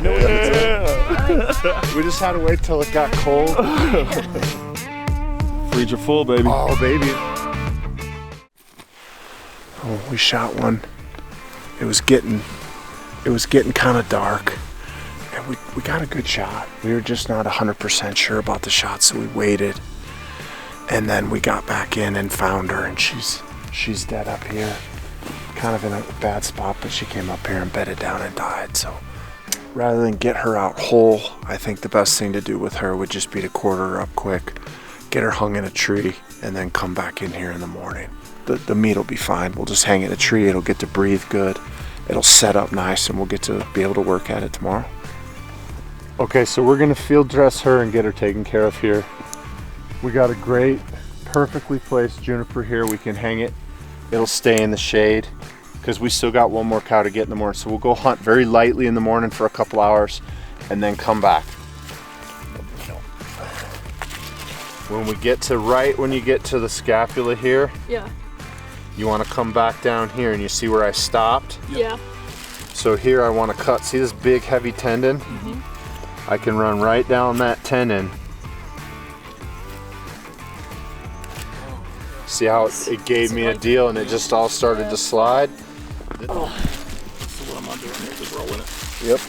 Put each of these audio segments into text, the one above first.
know what it is. We just had to wait till it got cold. Freezer full, baby. Oh, baby. Oh, we shot one. It was getting kind of dark. And we got a good shot. We were just not 100% sure about the shot, so we waited. And then we got back in and found her, and she's dead up here. Kind of in a bad spot, but she came up here and bedded down and died. So rather than get her out whole, I think the best thing to do with her would just be to quarter her up quick, get her hung in a tree, and then come back in here in the morning. The meat will be fine. We'll just hang it in a tree. It'll get to breathe good. It'll set up nice, and we'll get to be able to work at it tomorrow. Okay, so we're gonna field dress her and get her taken care of here. We got a great, perfectly placed juniper here. We can hang it. It'll stay in the shade because we still got one more cow to get in the morning. So we'll go hunt very lightly in the morning for a couple hours and then come back. When we get to when you get to the scapula here, yeah, you want to come back down here, and you see where I stopped? Yeah. So here I want to cut, see this big heavy tendon? Mm-hmm. I can run right down that tendon. See how it gave me a deal and it just all started to slide? Oh, that's what I'm not doing here, just rolling it. Yep.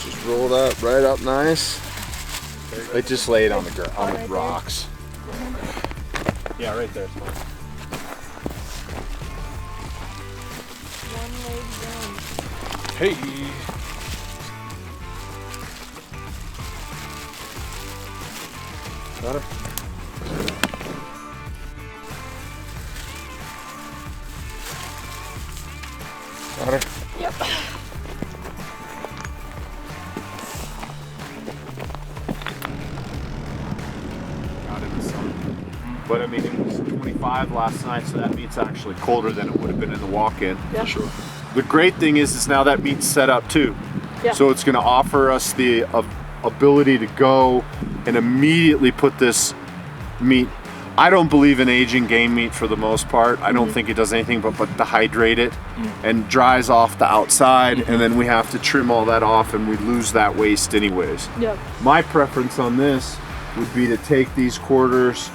Just roll that right up nice. They just lay it on the ground, on the rocks. Yeah, right there. Hey. Got her. Got her? Yep. Got it in the sun. But I mean, it was 25 last night, so that meat's actually colder than it would have been in the walk-in. Yeah. Sure. The great thing is now that meat's set up too. Yeah. So it's gonna offer us the ability to go and immediately put this meat. I don't believe in aging game meat for the most part. I don't think it does anything but dehydrate it and dries off the outside, and then we have to trim all that off and we lose that waste anyways. Yep. My preference on this would be to take these quarters,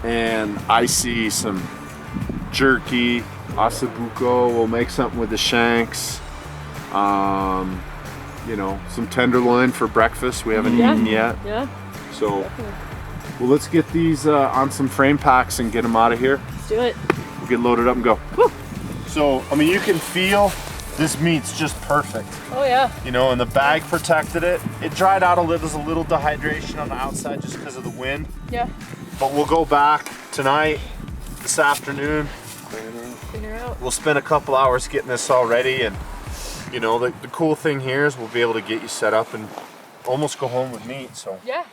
and I see some jerky, ossobuco, we'll make something with the shanks, you know, some tenderloin for breakfast. We haven't eaten yet. Yeah. So, well, let's get these on some frame packs and get them out of here. Let's do it. We'll get loaded up and go. Woo. So, I mean, you can feel this meat's just perfect. Oh yeah. You know, and the bag protected it. It dried out a little, there's a little dehydration on the outside just because of the wind. Yeah. But we'll go back tonight, this afternoon. Clean her out. We'll spend a couple hours getting this all ready, and you know, the cool thing here is we'll be able to get you set up and almost go home with meat. So Yeah.